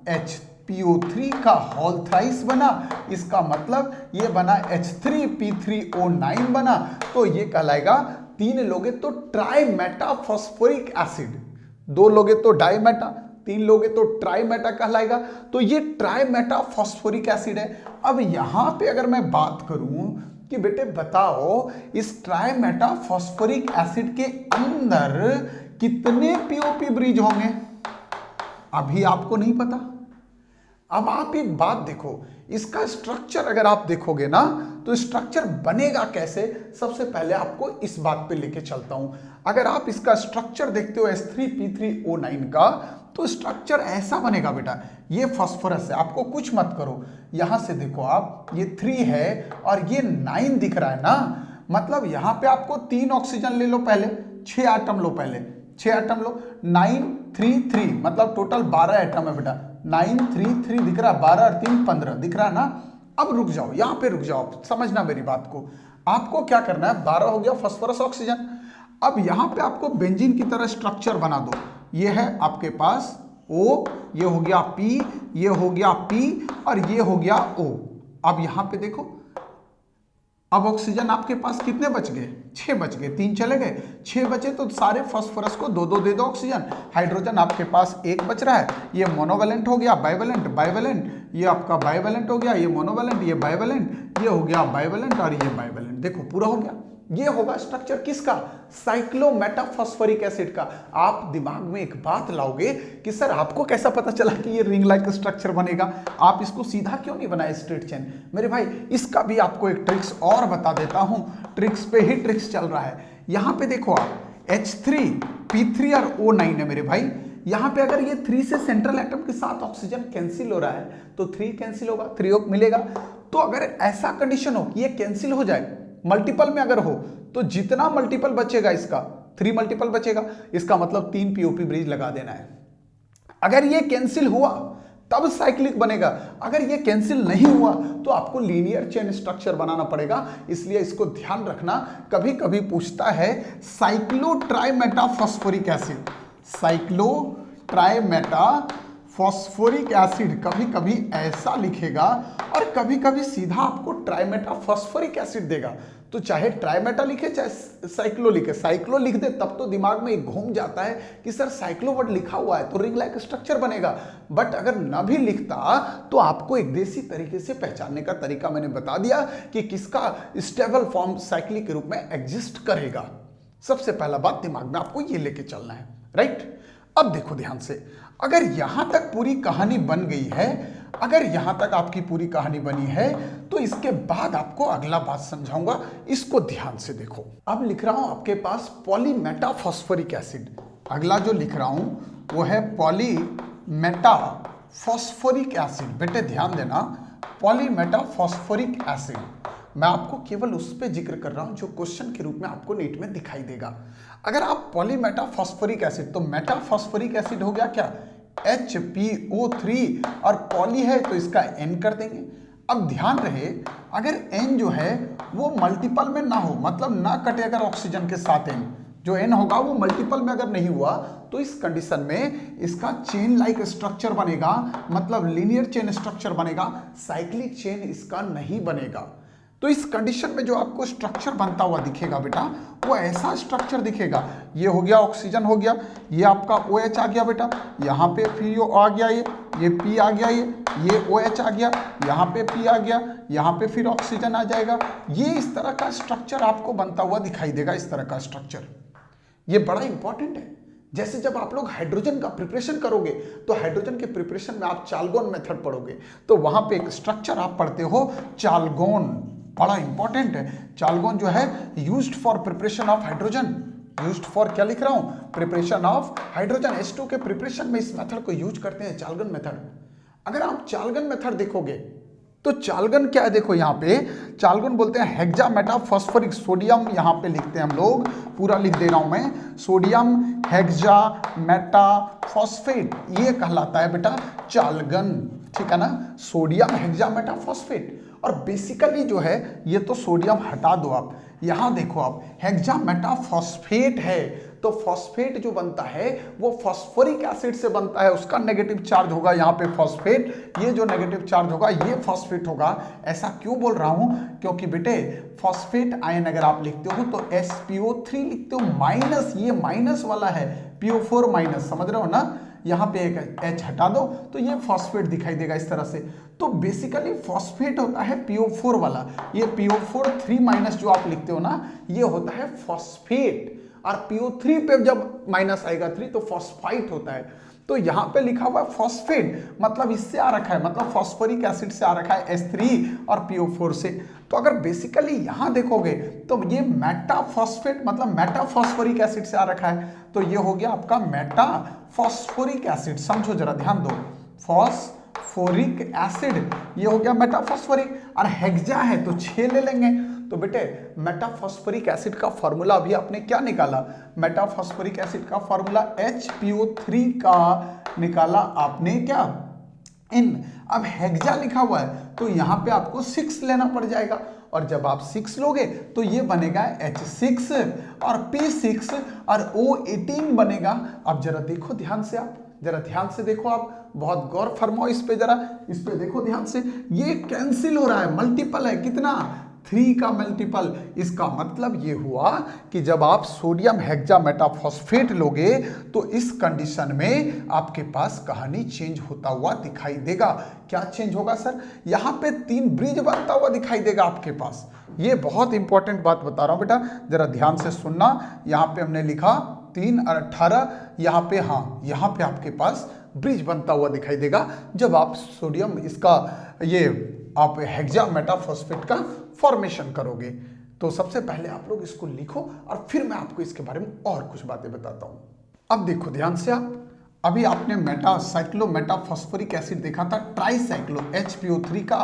HPO3 का होल थ्राइस बना। इसका मतलब ये बना H3P3O9 बना। तो ये कहलाएगा, 3 लोगे तो ट्राई मेटाफॉस्फोरिक एसिड, 2 लोगे तो डाई मेटा, 3 लोगे तो ट्राई मेटा कहलाएगा। तो ये ट्राई मेटाफॉस्फोरिक एसिड है। अब यहां पे अगर मैं बात करूं कि बेटे बताओ इस ट्राई मेटाफॉस्फोरिक एसिड के अंदर कितने पीओपी ब्रिज होंगे, अभी आपको नहीं पता। अब आप एक बात देखो, इसका स्ट्रक्चर अगर आप देखोगे ना तो स्ट्रक्चर बनेगा कैसे, सबसे पहले आपको इस बात पे लेके चलता हूं। अगर आप इसका स्ट्रक्चर देखते हो H3P3O9 का, तो स्ट्रक्चर ऐसा बनेगा बेटा, ये फास्फोरस है, आपको कुछ मत करो, यहां से देखो आप, ये 3 है और ये 9 दिख रहा है ना, मतलब यहां पे आपको 3 ऑक्सीजन ले लो पहले, 6 एटम लो पहले, 6 एटम लो, 9 3 3, मतलब टोटल 12 एटम है बेटा, 9 3 3 दिख रहा है, 12 और 3 15 दिख रहा है ना। अब रुक जाओ, यहां पे रुक जाओ, समझना मेरी बात को। आपको क्या करना है, 12 हो गया फास्फोरस ऑक्सीजन। अब यहां पे आपको बेंजीन की तरह स्ट्रक्चर बना दो। ये है आपके पास O, ये हो गया P, ये हो गया P और ये हो गया O। अब यहां पे देखो अब ऑक्सीजन आपके पास कितने बच गए? 6 बच गए, 3 चले गए, 6 बचे तो सारे फास्फोरस को 2 2 दे दो ऑक्सीजन। हाइड्रोजन आपके पास 1 बच रहा है, ये मोनोवेलेंट हो गया, बाइवेलेंट, बाइवेलेंट, ये आपका बाइवेलेंट हो गया, ये मोनोवेलेंट, ये बाइवेलेंट, ये हो गया बाइवेलेंट और ये बाइवेलेंट। देखो पूरा हो गया। ये होगा स्ट्रक्चर किसका? साइक्लोमेटाफॉस्फोरिक एसिड का। आप दिमाग में एक बात लाओगे कि सर आपको कैसा पता चला कि ये रिंग लाइक स्ट्रक्चर बनेगा, आप इसको सीधा क्यों नहीं बनाए स्ट्रेट चेन? मेरे भाई इसका भी आपको एक ट्रिक्स और बता देता हूं, ट्रिक्स पे ही ट्रिक्स चल रहा है। यहां पे देखो आप H3 P3 और O9 है मेरे भाई। यहां पे अगर ये 3 से सेंट्रल एटम के साथ ऑक्सीजन कैंसिल हो रहा है तो 3 कैंसिल होगा, 3 मिलेगा। तो अगर ऐसा कंडीशन हो कि ये कैंसिल हो जाए, मल्टीपल में अगर हो तो जितना मल्टीपल बचेगा इसका 3 मल्टीपल बचेगा, इसका मतलब 3 पीओपी ब्रिज लगा देना है। अगर ये कैंसिल हुआ तब साइक्लिक बनेगा, अगर ये कैंसिल नहीं हुआ तो आपको लीनियर चेन स्ट्रक्चर बनाना पड़ेगा। इसलिए इसको ध्यान रखना, कभी कभी पूछता है साइक्लो ट्राइमेटाफॉस्फोरिक एसिड, साइक्लो ट्राइमेटाफॉस्फोरिक एसिड कभी कभी ऐसा लिखेगा और कभी कभी सीधा आपको ट्राइमेटाफॉस्फोरिक एसिड देगा। तो चाहे ट्राइमेटा लिखे चाहे साइक्लो लिखे, साइक्लो लिख दे तब तो दिमाग में एक घूम जाता है कि सर साइक्लो वर्ड लिखा हुआ है तो रिंग लाइक स्ट्रक्चर बनेगा। बट अगर न भी लिखता तो आपको एक देसी तरीके से पहचानने का तरीका मैंने बता दिया कि किसका स्टेबल फॉर्म साइक्लिक के रूप में एग्जिस्ट करेगा। सबसे पहला बात दिमाग में आपको ये लेके चलना है, राइट। अब देखो ध्यान से, अगर यहां तक पूरी कहानी बन गई है, अगर यहां तक आपकी पूरी कहानी बनी है तो इसके बाद आपको अगला बात समझाऊंगा, इसको ध्यान से देखो। अब लिख रहा हूं आपके पास पॉलीमेटाफॉस्फोरिक एसिड। अगला जो लिख रहा हूं वो है पॉलीमेटाफॉस्फोरिक एसिड। बेटे ध्यान देना, पॉलीमेटाफॉस्फोरिक एसिड मैं आपको केवल उस पर जिक्र कर रहा हूं जो क्वेश्चन के रूप में आपको नीट में दिखाई देगा। अगर आप पॉलीमेटाफॉस्फोरिक एसिड, तो मेटाफॉस्फोरिक एसिड हो गया क्या? HPO3 और पॉली है तो इसका N कर देंगे। अब ध्यान रहे, अगर N जो है वो मल्टीपल में ना हो, मतलब ना कटे अगर ऑक्सीजन के साथ N, जो N होगा वो मल्टीपल में अगर नहीं हुआ तो इस कंडीशन में इसका चेन लाइक स्ट्रक्चर बनेगा, मतलब लीनियर चेन स्ट्रक्चर बनेगा, साइक्लिक चेन इसका नहीं बनेगा। तो इस कंडीशन में जो आपको स्ट्रक्चर बनता हुआ दिखेगा बेटा, वो ऐसा स्ट्रक्चर दिखेगा। ये हो गया ऑक्सीजन हो गया, ये आपका OH आ गया बेटा, यहाँ पे फिर आ गया ये P आ गया, ये OH आ गया, यहाँ पे P आ गया, यहाँ पे फिर ऑक्सीजन आ जाएगा। ये इस तरह का स्ट्रक्चर आपको बनता हुआ दिखाई देगा, इस तरह का स्ट्रक्चर। ये बड़ा इंपॉर्टेंट है। जैसे जब आप लोग हाइड्रोजन का प्रिपरेशन करोगे तो हाइड्रोजन के प्रिपरेशन में आप चालगोन मेथड पढ़ोगे, तो वहां पे एक स्ट्रक्चर आप पढ़ते हो चालगोन, बड़ा इंपॉर्टेंट है। चालगोन जो है used for preparation of hydrogen, used for क्या लिख रहा हूं? Preparation of hydrogen. H2 के प्रिपरेशन में इस मेथड को यूज करते हैं, चालगन मेथड। अगर आप चालगन मेथड देखोगे तो चालगन क्या है, देखो यहाँ पे चालगन बोलते हैं हेक्सामेटाफॉस्फोरिक, सोडियम यहाँ पे लिखते हैं हम लोग, पूरा लिख दे रहा हूं मैं, सोडियम हेक्सामेटाफॉस्फेट, ये कहलाता है बेटा चालगन, ठीक है ना, सोडियम हेक्सामेटाफॉस्फेट। और बेसिकली जो है ये तो सोडियम हटा दो आप, यहां देखो आप हेक्सामेटाफॉस्फेट है, तो फॉस्फेट जो बनता है वो फॉस्फोरिक एसिड से बनता है, उसका नेगेटिव चार्ज होगा यहाँ पे फॉस्फेट, ये जो नेगेटिव चार्ज होगा ये फॉस्फेट होगा। ऐसा क्यों बोल रहा हूं? क्योंकि बेटे फॉस्फेट आयन अगर आप लिखते हो तो SPO3 लिखते हो माइनस, ये माइनस वाला है, PO4 माइनस, समझ रहे हो ना, यहाँ पे एक H हटा दो तो ये फॉस्फेट दिखाई देगा इस तरह से। तो बेसिकली फॉस्फेट होता है PO4 वाला, ये PO4 3 माइनस जो आप लिखते हो ना, ये होता है फॉस्फेट, और PO3 पे जब माइनस आएगा 3 तो फॉस्फाइट होता है। तो यहाँ पे लिखा हुआ है फॉस्फेट, मतलब इससे आ रखा है, मतलब फॉस्फोरिक एसिड से आ रखा है H3 और PO4 से। तो अगर बेसिकली यहाँ देखोगे तो ये मेटाफॉस्फेट मतलब मेटाफॉस्फोरिक एसिड से आ रखा है, तो ये हो गया आपका मेटाफॉस्फोरिक एसिड। समझो जरा, ध्यान दो, फॉस्फोरिक एसिड ये हो गया मेटाफॉस्फोरिक, और हेक्सा है तो 6 ले लेंगे। तो बेटे मेटाफॉस्फोरिक एसिड का फॉर्मूला अभी आपने क्या निकाला? मेटाफॉस्फोरिक एसिड का फॉर्मूला HPO3 का निकाला आपने, क्या? N। अब हेक्सा लिखा हुआ है तो यहाँ पे आपको 6 लेना पड़ जाएगा, और जब आप 6 लोगे तो ये बनेगा H6 और P6 और O18 बनेगा। अब जरा देखो ध्यान से, आप जरा ध्यान से देखो, आप बहुत गौर फरमाओ इस पे, जरा इस पे देखो ध्यान से, ये कैंसिल हो रहा है, मल्टीपल है, कितना? 3 का मल्टीपल। इसका मतलब ये हुआ कि जब आप सोडियम हेक्सामेटाफॉस्फेट लोगे तो इस कंडीशन में आपके पास कहानी चेंज होता हुआ दिखाई देगा। क्या चेंज होगा सर? यहाँ पे 3 ब्रिज बनता हुआ दिखाई देगा आपके पास। ये बहुत इंपॉर्टेंट बात बता रहा हूं बेटा, जरा ध्यान से सुनना। यहाँ पे हमने लिखा 3 और 18, यहाँ पे हाँ, यहाँ पे आपके पास ब्रिज बनता हुआ दिखाई देगा जब आप सोडियम इसका ये आप हेक्सामेटाफॉस्फेट का फॉर्मेशन करोगे। तो सबसे पहले आप लोग इसको लिखो और फिर मैं आपको इसके बारे में और कुछ बातें बताता हूं। अब देखो ध्यान से आप, अभी आपने साइक्लोमेटाफॉस्फोरिक एसिड देखा था, ट्राईसाइक्लो HPO3 का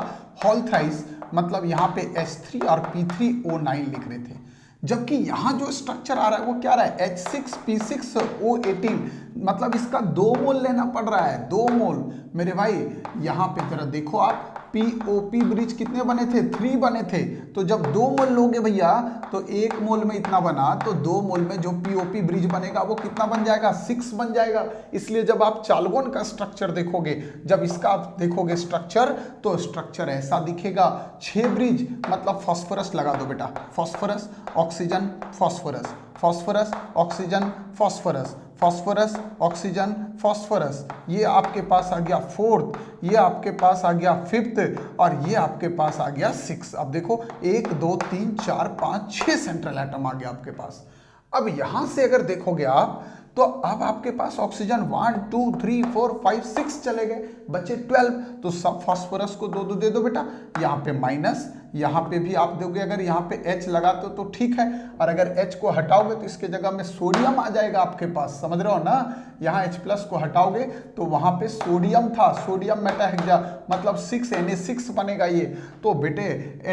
होल थ्राइस, मतलब यहाँ पे H3 और P3O9 लिख रहे थे। जबकि यहाँ जो स्ट्रक्चर आ रहा है वो क्या रहा है? H6P6O18, मतलब इसका 2 मोल लेना पड़ रहा है, 2 मोल। मेरे भाई यहाँ पे जरा देखो आप, POP ब्रिज कितने बने थे? 3 बने थे। तो जब 2 मोल लोगे भैया तो 1 मोल में इतना बना, तो 2 मोल में जो POP ब्रिज बनेगा वो कितना बन जाएगा? 6 बन जाएगा। इसलिए जब आप चालगोन का स्ट्रक्चर देखोगे, जब इसका आप देखोगे स्ट्रक्चर, तो स्ट्रक्चर ऐसा दिखेगा। 6 ब्रिज, मतलब फॉस्फोरस लगा दो बेटा, phosphorus oxygen phosphorus, phosphorus oxygen phosphorus, phosphorus oxygen phosphorus. ये आपके पास आ गया 4th, ये आपके पास आ गया 5th, और ये आपके पास आ गया 6th। अब देखो 1 2 3 4 5 6 सेंट्रल एटम आ गया आपके पास। अब यहां से अगर देखोगे आप, तो अब आपके पास ऑक्सीजन 1 2 3 4 5 6 चले गए, बचे 12। तो सब फॉस्फोरस को 2 2 दे दो बेटा। यहाँ पे माइनस, यहाँ पे भी आप दोगे, अगर यहाँ पे H लगाते हो तो ठीक है, और अगर H को हटाओगे तो इसके जगह में सोडियम आ जाएगा आपके पास, समझ रहे हो ना? यहाँ H+ को हटाओगे तो वहाँ पे सोडियम था, सोडियम मेटाहेक्सा, मतलब 6Na6 बनेगा ये। तो बेटे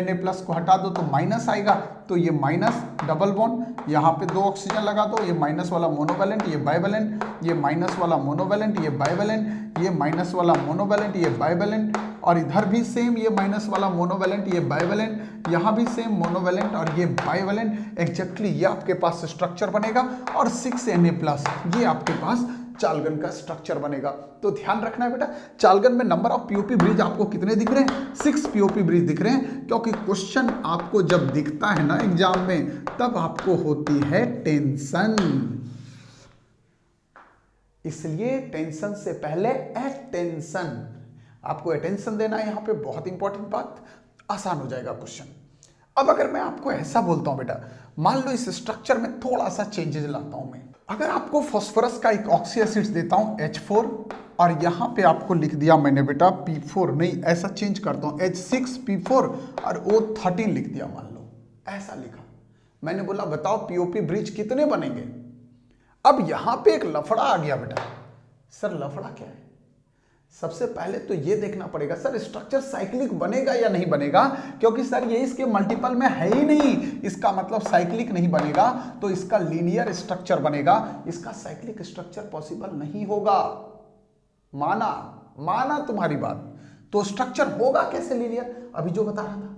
Na+ को हटा दो तो माइनस आएगा, तो ये माइनस डबल बॉन्ड, यहाँ पे 2 ऑक्सीजन लगा दो, ये माइनस वाला मोनोवैलेंट, ये बाइवैलेंट, ये माइनस वाला मोनोवैलेंट, ये बाइवैलेंट, ये माइनस वाला मोनोवैलेंट, ये बाइवैलेंट, और इधर भी सेम, ये माइनस वाला मोनोवैलेंट, ये बाइवैलेंट, यहाँ भी सेम मोनोवैलेंट और ये बाइवैलेंट। एग्जैक्टली ये आपके पास स्ट्रक्चर बनेगा, और 6Na+ ये आपके पास चालगन का स्ट्रक्चर बनेगा। तो ध्यान रखना है बेटा, चालगन में नंबर ऑफ POP ब्रिज आपको कितने दिख रहे हैं? 6 POP ब्रिज दिख रहे हैं, क्योंकि क्वेश्चन आपको जब दिखता है ना एग्जाम में, तब आपको होती है टेंशन। इसलिए टेंशन से पहले अटेंशन, आपको अटेंशन देना है यहाँ पे, बहुत इंपॉर्टेंट बात, आसान हो जाएगा क्वेश्चन। अब अगर मैं आपको ऐसा बोलता हूं बेटा, मान लो इस स्ट्रक्चर में थोड़ा सा चेंजेस लाता हूं मैं, अगर आपको फास्फोरस का एक ऑक्सी एसिड देता हूं H4, और यहां पे आपको लिख दिया मैंने बेटा P4, नहीं ऐसा चेंज करता हूं, H6P4 और O13 लिख दिया, मान लो ऐसा लिखा, मैंने बोला बताओ POP ब्रिज कितने बनेंगे? अब यहां पे एक लफड़ा आ गया बेटा। सर लफड़ा क्या है? सबसे पहले तो ये देखना पड़ेगा सर स्ट्रक्चर साइक्लिक बनेगा या नहीं बनेगा, क्योंकि सर ये इसके मल्टीपल में है ही नहीं, इसका मतलब साइक्लिक नहीं बनेगा, तो इसका लीनियर स्ट्रक्चर बनेगा, इसका साइक्लिक स्ट्रक्चर पॉसिबल नहीं होगा। माना तुम्हारी बात, तो स्ट्रक्चर होगा कैसे लीनियर? अभी जो बता रहा था,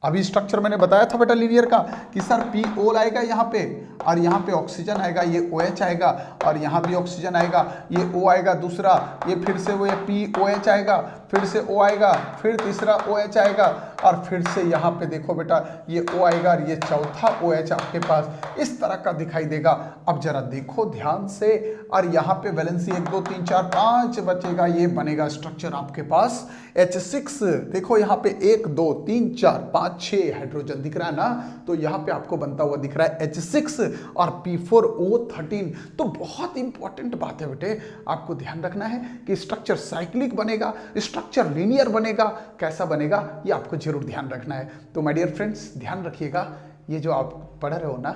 अभी स्ट्रक्चर मैंने बताया था बेटा लीनियर का, कि सर PO आएगा यहाँ पे, और यहाँ पे ऑक्सीजन आएगा, ये OH आएगा, और यहाँ भी ऑक्सीजन आएगा, ये O आएगा दूसरा, ये फिर से वो ये POH आएगा, फिर से O आएगा, फिर तीसरा OH आएगा, और फिर से यहाँ पे देखो बेटा ये O आएगा, और ये चौथा OH आपके पास इस तरह का दिखाई देगा। अब जरा देखो ध्यान से, और यहाँ पे वैलेंसी 1 2 3 4 5 बचेगा, ये बनेगा स्ट्रक्चर आपके पास H6। देखो यहाँ पे 1 2 3 4 5 6 हाइड्रोजन दिख रहा है ना, तो यहाँ पे आपको बनता हुआ दिख रहा है H6 और P4O13। तो बहुत इंपॉर्टेंट बात है बेटे, आपको ध्यान रखना है कि स्ट्रक्चर साइक्लिक बनेगा, स्ट्रक्चर लीनियर बनेगा, कैसा बनेगा ये आपको जरूर ध्यान रखना है। तो माय डियर फ्रेंड्स ध्यान रखिएगा, ये जो आप पढ़ रहे हो ना,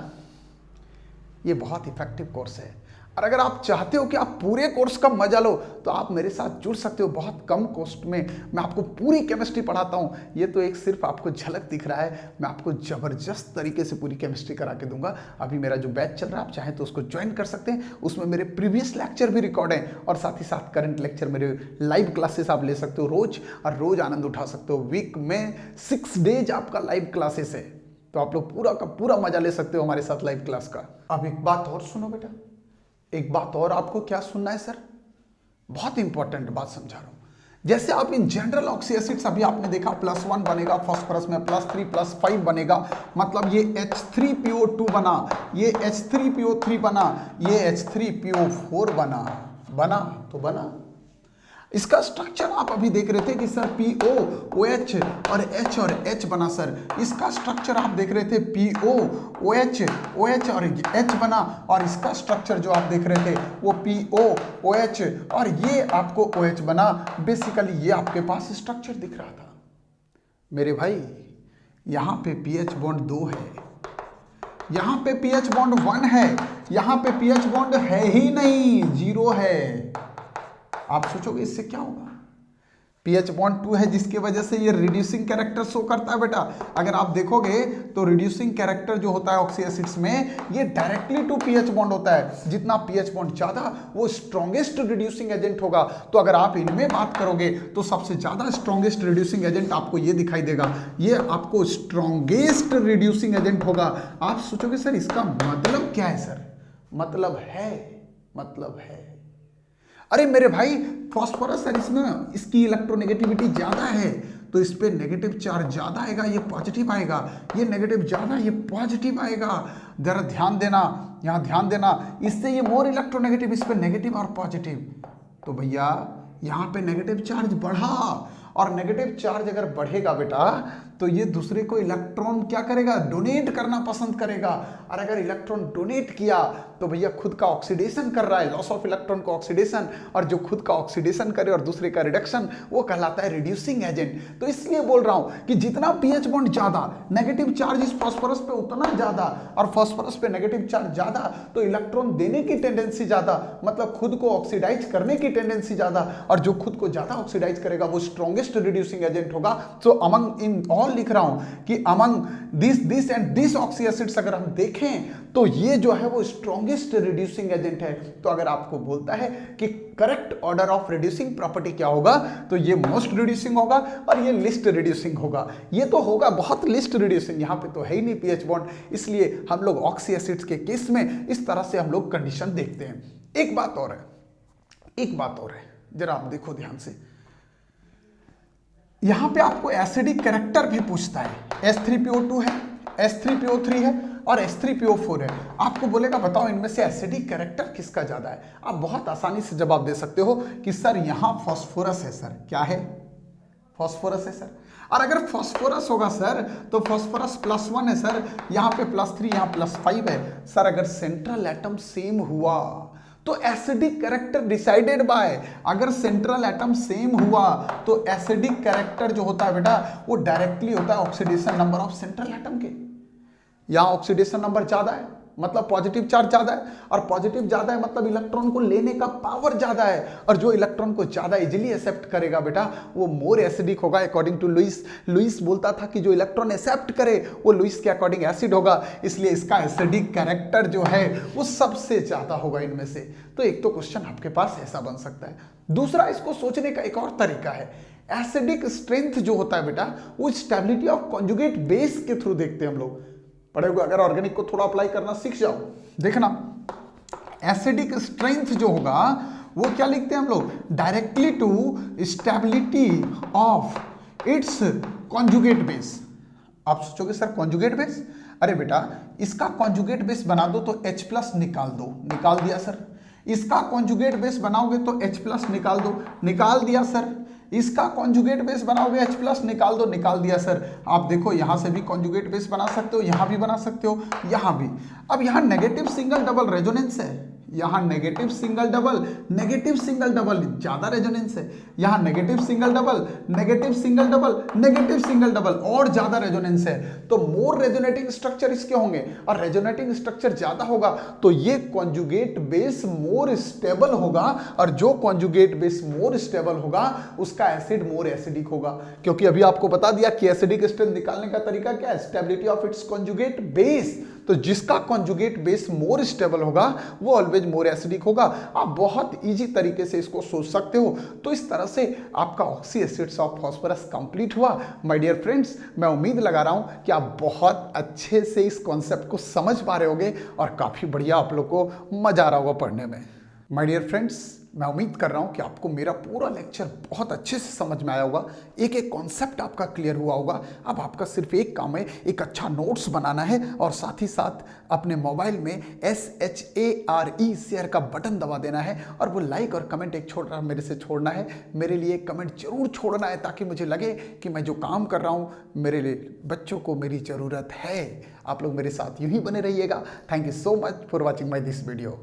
ये बहुत इफेक्टिव कोर्स है, और अगर आप चाहते हो कि आप पूरे कोर्स का मजा लो, तो आप मेरे साथ जुड़ सकते हो। बहुत कम कॉस्ट में मैं आपको पूरी केमिस्ट्री पढ़ाता हूँ। ये तो एक सिर्फ आपको झलक दिख रहा है, मैं आपको ज़बरदस्त तरीके से पूरी केमिस्ट्री करा के दूंगा। अभी मेरा जो बैच चल रहा है, आप चाहें तो उसको ज्वाइन कर सकते हैं, उसमें मेरे प्रीवियस लेक्चर भी रिकॉर्ड हैं, और साथ ही साथ करंट लेक्चर, मेरे लाइव क्लासेस आप ले सकते हो रोज, और रोज आनंद उठा सकते हो। वीक में 6 डेज आपका लाइव क्लासेस है, तो आप लोग पूरा का पूरा मजा ले सकते हो हमारे साथ लाइव क्लास का। अब एक बात और सुनो बेटा, एक बात और, आपको क्या सुनना है सर? बहुत इंपॉर्टेंट बात समझा रहा हूं। जैसे आप इन जनरल ऑक्सी एसिड्स अभी आपने देखा +1 बनेगा फॉस्फोरस में, +3 +5 बनेगा, मतलब ये H3PO2 बना, ये H3PO3 बना, ये H3PO4 बना तो बना। इसका स्ट्रक्चर आप अभी देख रहे थे कि सर PO OH और H बना सर। इसका स्ट्रक्चर आप देख रहे थे PO OH और H बना, और इसका स्ट्रक्चर जो आप देख रहे थे वो PO OH और ये आपको OH बना। बेसिकली ये आपके पास स्ट्रक्चर दिख रहा था मेरे भाई। यहाँ पे pH बॉन्ड 2 है, यहाँ पे pH बॉन्ड 1 है, यहाँ पे pH बॉन्ड है ही नहीं, 0 है। आप सोचोगे इससे क्या होगा? pH बॉन्ड 2 है जिसकी वजह से ये रिड्यूसिंग कैरेक्टर शो करता है बेटा। अगर आप देखोगे तो रिड्यूसिंग कैरेक्टर जो होता है ऑक्सी एसिड्स में, ये डायरेक्टली टू pH बॉन्ड होता है। जितना pH बॉन्ड ज्यादा वो स्ट्रॉन्गेस्ट रिड्यूसिंग एजेंट होगा। तो अगर आप इनमें बात करोगे तो सबसे ज्यादा स्ट्रॉन्गेस्ट रिड्यूसिंग एजेंट आपको ये दिखाई देगा, ये आपको स्ट्रॉन्गेस्ट रिड्यूसिंग एजेंट होगा। आप सोचोगे सर इसका मतलब क्या है? सर मतलब है अरे मेरे भाई फॉस्फोरस सर इसमें इसकी इलेक्ट्रोनेगेटिविटी ज्यादा है तो इस पे नेगेटिव चार्ज ज्यादा आएगा, ये पॉजिटिव आएगा, ये नेगेटिव ज्यादा ये पॉजिटिव आएगा। जरा ध्यान देना, यहाँ ध्यान देना, इससे ये मोर इलेक्ट्रोनेगेटिव, इस पे नेगेटिव और पॉजिटिव। तो भैया यहाँ पे नेगेटिव चार्ज बढ़ा, और नेगेटिव चार्ज अगर बढ़ेगा बेटा तो ये दूसरे को इलेक्ट्रॉन क्या करेगा? डोनेट करना पसंद करेगा। और अगर इलेक्ट्रॉन डोनेट किया तो भैया खुद का ऑक्सीडेशन कर रहा है, लॉस ऑफ इलेक्ट्रॉन को ऑक्सीडेशन, और जो खुद का ऑक्सीडेशन करे और दूसरे का रिडक्शन, वो कहलाता है रिड्यूसिंग एजेंट। तो इसलिए बोल रहा हूं कि जितना pH बॉन्ड ज्यादा, नेगेटिव चार्ज इस फॉस्फोरस पे उतना ज्यादा, और फॉस्फोरस पे नेगेटिव चार्ज ज्यादा तो इलेक्ट्रॉन देने की टेंडेंसी ज्यादा, मतलब खुद को ऑक्सीडाइज करने की टेंडेंसी ज्यादा, और जो खुद को ज्यादा ऑक्सीडाइज करेगा वो स्ट्रॉन्गेस्ट रिड्यूसिंग एजेंट होगा। सो अमंग इन ऑल लिख रहा हूं कि among this and this oxy acids अगर हम देखें तो ये जो है वो स्ट्रॉन्गेस्ट रिड्यूसिंग एजेंट है। तो अगर आपको बोलता है कि correct order of reducing property क्या होगा, तो ये मोस्ट रिड्यूसिंग होगा और ये लिस्ट रिड्यूसिंग होगा। ये तो होगा बहुत लिस्ट रिड्यूसिंग, यहाँ पे तो है ही नहीं pH बॉन्ड, इसलिए हम लोग ऑक्सी एसिड्स के केस में इस तरह से हम लोग कंडीशन देखते हैं। एक बात और है, जरा आप देखो ध्यान से, यहां पे आपको एसिडिक कैरेक्टर भी पूछता है। H3PO2 है, H3PO3 है और H3PO4 है। आपको बोलेगा बताओ इनमें से एसिडिक कैरेक्टर किसका ज्यादा है। आप बहुत आसानी से जवाब दे सकते हो कि सर यहां फॉस्फोरस है। सर क्या है? फॉस्फोरस है सर। और अगर फॉस्फोरस होगा सर तो फॉस्फोरस +1 है सर, यहाँ पे +3, यहाँ +5 है सर। अगर सेंट्रल एटम सेम हुआ तो एसिडिक कैरेक्टर डिसाइडेड बाय, अगर सेंट्रल एटम सेम हुआ तो एसिडिक कैरेक्टर जो होता है बेटा वो डायरेक्टली होता है oxidation number of central atom के। यहां ऑक्सीडेशन नंबर ज्यादा है मतलब पॉजिटिव चार्ज ज्यादा है, और पॉजिटिव ज्यादा है मतलब इलेक्ट्रॉन को लेने का पावर ज्यादा है, और जो इलेक्ट्रॉन को ज्यादा इजीली एक्सेप्ट करेगा बेटा वो मोर एसिडिक होगा। अकॉर्डिंग टू लुईस बोलता था कि जो इलेक्ट्रॉन एक्सेप्ट करे वो लुईस के अकॉर्डिंग एसिड होगा, इसलिए इसका एसिडिक कैरेक्टर जो है वो सबसे ज्यादा होगा इनमें से। तो एक तो क्वेश्चन आपके पास ऐसा बन सकता है। दूसरा, इसको सोचने का एक और तरीका है, एसिडिक स्ट्रेंथ जो होता है बेटा वो स्टेबिलिटी ऑफ कॉन्जुगेट बेस के थ्रू देखते हैं हम लोग। पढ़े हुए अगर ऑर्गेनिक को थोड़ा अप्लाई करना सीख जाओ, देखना एसिडिक स्ट्रेंथ जो होगा वो क्या लिखते हैं हम लोग? Directly to stability of its conjugate base. आप सोचोगे सर कॉन्जुगेट बेस, अरे बेटा इसका कॉन्जुगेट बेस बना दो तो H+ निकाल दो, निकाल दिया सर। इसका कॉन्जुगेट बेस बनाओगे तो H+ निकाल दो, निकाल दिया सर। इसका कॉन्जुगेट बेस बनाओगे H+ निकाल दो, निकाल दिया सर। आप देखो यहां से भी कॉन्जुगेट बेस बना सकते हो, यहां भी बना सकते हो, यहां भी। अब यहां नेगेटिव सिंगल डबल रेजोनेंस है, यहां नेगेटिव सिंगल डबल ज्यादा रेजोनेंस है, यहां नेगेटिव सिंगल डबल और ज्यादा रेजोनेंस है। तो मोर रेजोनेटिंग स्ट्रक्चर इसके होंगे, और रेजोनेटिंग स्ट्रक्चर ज्यादा होगा तो ये कॉन्जुगेट बेस मोर स्टेबल होगा, और जो कॉन्जुगेट बेस मोर स्टेबल होगा उसका एसिड मोर एसिडिक होगा। क्योंकि अभी आपको बता दिया कि एसिडिक स्ट्रेंथ निकालने का तरीका क्या है? Stability of its conjugate base. तो जिसका कॉन्जुगेट बेस मोर स्टेबल होगा वो ऑलवेज मोर एसिडिक होगा। आप बहुत इजी तरीके से इसको सोच सकते हो। तो इस तरह से आपका oxy acids of phosphorus complete हुआ। माय डियर फ्रेंड्स, मैं उम्मीद लगा रहा हूं कि आप बहुत अच्छे से इस कॉन्सेप्ट को समझ पा रहे होगे और काफी बढ़िया आप लोग को मजा आ रहा होगा पढ़ने में। माय डियर फ्रेंड्स, मैं उम्मीद कर रहा हूं कि आपको मेरा पूरा लेक्चर बहुत अच्छे से समझ में आया होगा। एक एक कॉन्सेप्ट आपका क्लियर हुआ होगा। अब आपका सिर्फ एक काम है, एक अच्छा नोट्स बनाना है और साथ ही साथ अपने मोबाइल में SHARE शेयर का बटन दबा देना है और वो लाइक और कमेंट एक छोटा मेरे से छोड़ना है। मेरे लिए कमेंट जरूर छोड़ना है ताकि मुझे लगे कि मैं जो काम कर रहा हूँ मेरे लिए बच्चों को मेरी ज़रूरत है। आप लोग मेरे साथ यूं ही बने रहिएगा। Thank you so much for watching my this video.